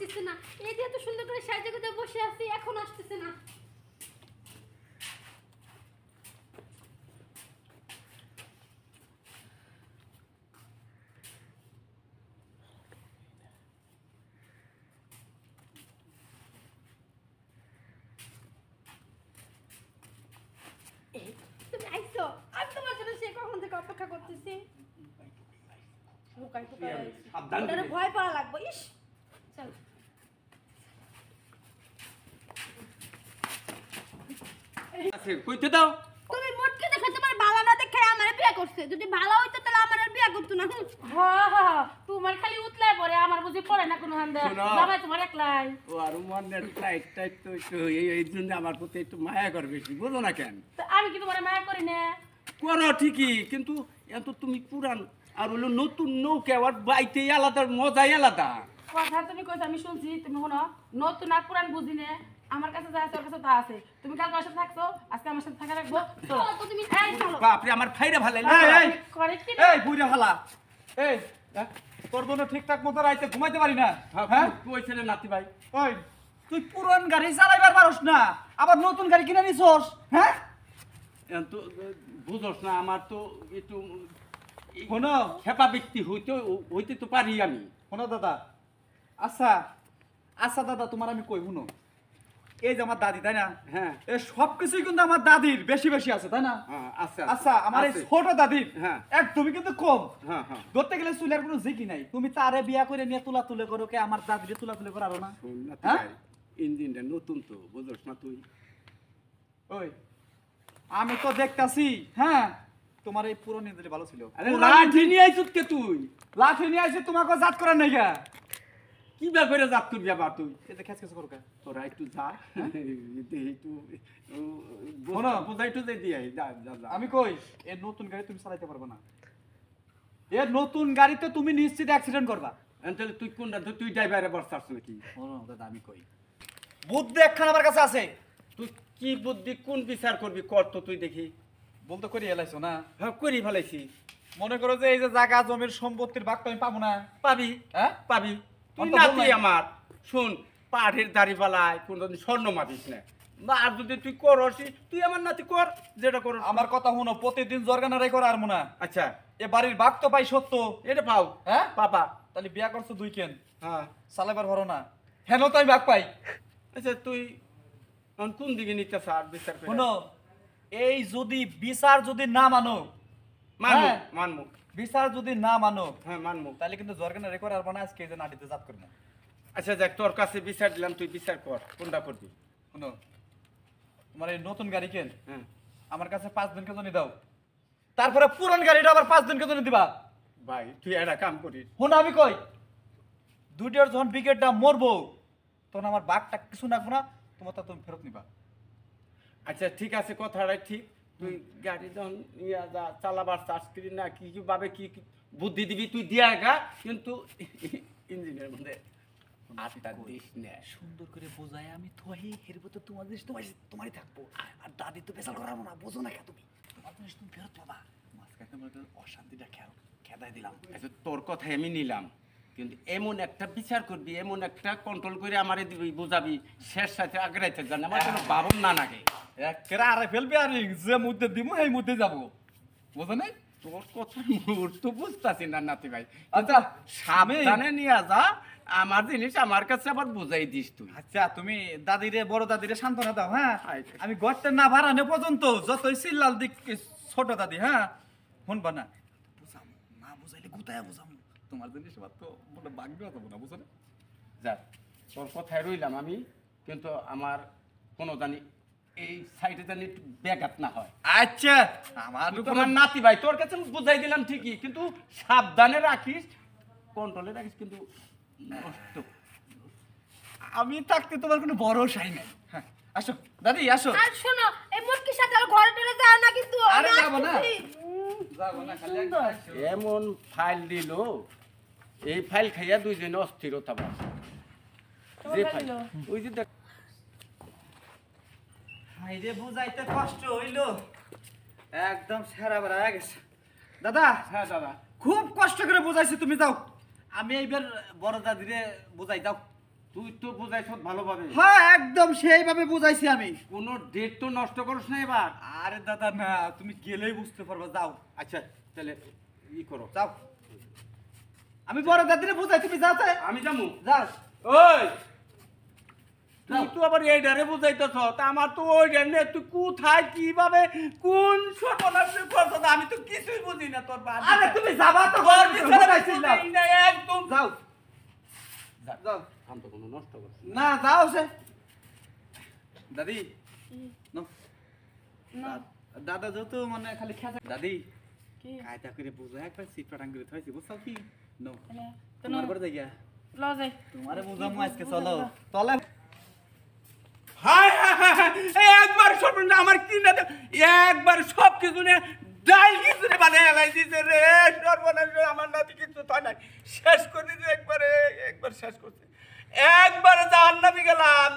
আসতেছে না। এই যে এত সুন্দর করে সাজে গুজে বসে আছি, এখন আসতেছে না। তুমি আইছো, আমি তোমার জন্য সে কখন থেকে অপেক্ষা করতেছি। লুকাই টুকাই আইছি, ভয় পাওয়া লাগবে। ইস চল। কইতে দাও। তুমি মুটকে দেখে তোমার ভালো না দেখে আমারে বিয়ে করছে। যদি ভালো হইতো তাহলে আমার আর বিয়ে করতো না। হ্যাঁ হ্যাঁ, তোমার খালি উতলায় পড়ে, আমার বুঝি পড়ে না কোনো হান্দে। জামাই তোমার একলাই। ও আর মনের টাইট টাইট তো একটু এই জন্য আমার প্রতি একটু মায়া করে বেশি, বুঝো না কেন? তো আমি কি তোমার মায়া করি না? করো ঠিকই, কিন্তু এত তুমি পুরান আর হলো নতুন নৌকা আর বাইতে আলাদা, মজাই আলাদা। কথা তুমি কইছো আমি শুনছি, তুমি শোনো, নতুন আর পুরান বুঝি না। আমার কাছে যা আছে ওর কাছে তা আছে। তুমি কাল আমার সাথে থাকছো, আজকে আমার সাথে থাকা রাখবো। চলো তো তুমি চলো। বাপরে আমার ফাইরা ভালো এই করে কি এই বুইরা হালা এই তোর জন্য ঠিকঠাক মতো রাইতে ঘুমাইতে পারি না। হ্যাঁ কইছেন নাতি ভাই। ওই তুই পুরান গাড়ি চালাইবার পারস না, আবার নতুন গাড়ি কিনে নিছস। হ্যাঁ তো বুঝোস না, আমার তো একটু শোনো খেপা ব্যক্তি হইতে তো পারি আমি। শোনো দাদা, আচ্ছা আচ্ছা দাদা, তোমার আমি কই শুনো, এই যে আমার দাদি তাই না, হ্যাঁ এই সবকিছুই কিন্তু আমার দাদির বেশি বেশি আছে তাই না। আচ্ছা আচ্ছা আমার এই আছে। ছোট দাদির হ্যাঁ। একদমই কিন্তু কম। হ্যাঁ হ্যাঁ ধরতে গেলে চুলের কোনো ঝিকি নাই। তুমি তারে বিয়া করে নিয়ে তুলা তুলে করো কে, আমার দাদিরে তুলা তুলে করারো না। শোন নাতি হ্যাঁ? ভাই, ইঞ্জিনটা নতুন তো, বুঝোস না তুই। ওই আমি তো দেখতাছি, হ্যাঁ তোমার এই পুরো নিয়ে ভালো ছিল। আরে লাঠি নিয়ে আইছিস কে তুই? লাঠি নিয়ে আসে তোমাকে জাত করার নাই গা। কি ব্যাপারে জাত করবি আবার তুই? এটা খেস খেস করো কে। তোরা একটু যা, একটু শোনো। বোঝাই টুজাই দিয়ে আই, যা যা যা। আমি কই এই নতুন গাড়ি তুমি চালাইতে পারবে না। এই নতুন গাড়িতে তুমি নিশ্চিত অ্যাক্সিডেন্ট করবা। তাহলে তুই কোনটা, তুই ড্রাইভারে বসছাস নাকি? শোনো দাদা আমি কই, বুদ্ধি একখান আমার কাছে আছে। তুই কি বুদ্ধি কোন বিচার করবি কর তো তুই দেখি। বলতে করি এলাইছো না, হ্যাঁ করি ফেলাইছি। মনে করো যে এই যে জায়গা জমির সম্পত্তির ভাগ তো আমি পাবো না। পাবি, হ্যাঁ পাবি। তুই অন্ত নাতি বল নাই। আমার, শুন, পাড়ের দাড়ি পালায় কোনদিন স্বর্ণ মাপিস না। বা আর যদি তুই করস, তুই আমার নাতি কর, যেটা কর। আমার কথা শুনো, প্রতিদিন জর্গানারাই করে আর মনে। আচ্ছা এ বাড়ির ভাগ তো পাই সত্য। এটা পাও, হ্যাঁ পাপা। তাহলে বিয়া করছো দুই কেন, হ্যাঁ চালাইবার ভরো না। হেন তো আমি ভাগ পাই। আচ্ছা তুই এখন কোন দিকে নিতে চাস বিচার করে? শোনো, এই যদি বিচার যদি না মানো, মানমু, হ্যাঁ। মানমু। বিচার যদি না মানো, হ্যাঁ মানমু। তাহলে কিন্তু জর্গানারাই করে আর মনে আজকে এই যে নাটিতে জাত করবো। আচ্ছা দেখ, তোর কাছে বিচার দিলাম, তুই বিচার কর, কোনটা করবি? শোনো, তোমার এই নতুন গাড়ি কেন হ্যাঁ আমার কাছে 5 দিনকে জন্য দাও, তারপরে পুরান গাড়িটা আবার 5 দিনকে জন্য দিবা। ভাই তুই একটা কাম করিস। শোনো আমি কই, দুইটার যখন বিকেটটা মরবো তখন আমার বাঘটা কিছু রাখবো না, তোমার তা তুমি ফেরত নিবা। আচ্ছা ঠিক আছে, কথাটা ঠিক। তুই গাড়ি যখন ইয়া যা চালাবার চাষ করি না, কি কি ভাবে কি কি বুদ্ধি দিবি তুই দিয়া গা, কিন্তু ইঞ্জিনের মধ্যে আটটা দিস না। সুন্দর করে বোঝায় আমি তোই হেরবো তো তোমার জিনিস তোমারই থাকবো। আর দাদি তো পেশাল করাবো না, বোঝো না তুমি, তোমার জিনিস তুমি ফেরত পাবা। মাঝখানে মনে করো অশান্তিটা খেদাই দিলাম। আচ্ছা তোর কথাই আমি নিলাম, কিন্তু এমন একটা বিচার করবি, এমন একটা কন্ট্রোল করে আমারে দিবি, বুঝাবি, শেষ সাথে আগ্রাইতে জান আমার কোনো বাবন না নাগে। একেরা আরে ফেলবে, আর যে মুদ্দে দিব এই মুদ্দে যাবো, বোঝো নাই? তোর কথা মুহূর্ত বুঝতাছি না নাতি ভাই। আচ্ছা সাবধানে নিয়ে যা, আমার জিনিস আমার কাছে আবার বুঝাই দিস তুই। আচ্ছা তুমি দাদিরে বড় দাদিরে সান্ত্বনা দাও। হ্যাঁ আচ্ছা। আমি গড়তে না ভাড়ানো পর্যন্ত যতই চিল্লাল দিক ছোট দাদি, হ্যাঁ শুনবা না, বুঝাম না, বুঝাইলে গুতায়া বুঝাম। তোমার জিনিস আবার তো বলে বাগবে যাবো না, বুঝো না? যা, তোর কথায় রইলাম আমি, কিন্তু আমার কোনো জানি এই সাইডে জানি একটু ব্যাঘাত না হয়। আচ্ছা আমার তুই তো আমার নাতি ভাই, তোর কাছে আমি বুঝাই দিলাম ঠিকই, কিন্তু সাবধানে রাখিস, কন্ট্রোলে রাখিস, কিন্তু নষ্ট। আমি থাকতে তোমার কোনো ভরসাই নাই। হ্যাঁ আসো দাদি আসো। আর শোনো, এই মুটকির সাথে আর ঘরে টরে যাও না কিন্তু। আরে আমি যাবো না। আসতেছি। যাবো না, খালি একবার আসো। এমন ফাইল দিল, এই ফাইল খাইয়া দুইজনে অস্থিরতা বাস। যে ফাইল ওই যে দেখ, হাইরে বুঝাইতে কষ্ট হইলো, একদম সেরা বেড়া হয়ে গেছে। দাদা হ্যাঁ দাদা, খুব কষ্ট করে বুঝাইছি, তুমি যাও, আমি এইবার বড় দাদিরে বুঝাই যাও। তুই তো বুঝাইছ ভালোভাবে, হ্যাঁ একদম সেইভাবে বুঝাইছি আমি। কোনো ডেট তো নষ্ট করিস না এবার। আরে দাদা না, তুমি গেলেই বুঝতে পারবা, যাও আচ্ছা তাহলে ই করো, যাও। আমি বড় দাদিরে বুঝাই, তুমি যাও তো। আমি যাবো। যাও। ওই তুই তো আবার এই ডারে বুঝাইতেছ, তা আমার তো ওই ডারে তুই কোথায় কিভাবে কোন সর্বনাশ করছ, আমি তো কিছুই বুঝি না তোর বাদ। আরে তুমি যাবা তো, তোর বুঝাইছিলাম। বুঝাইছিস না, একদম যাও যাও, আমি তো কোনো নষ্ট করছি না। না, যাও সে। দাদি নাও। দাদা যত মানে খালি খেতে, দাদি কি কায়দা করে বুঝা একবার সিপাটাং করে থইছি, বুঝছো কি? নো তাহলে তো তোমার পরে যাইয়া ল যাই তোমারে বুঝামু আজকে, চলো তলে। হায় হায় হায় হায়, একবার সর্বনাশ আমার কি না, একবার সব কিছু নিয়ে ডাল কিছু রে বানিয়ে এলাই দিছে রে, সর্বনাশ আমার নাতি কিছু হয় নাই, শেষ করে দিছে একবারে, একবার শেষ করছে, একবারে জাহান্নামে গেলাম।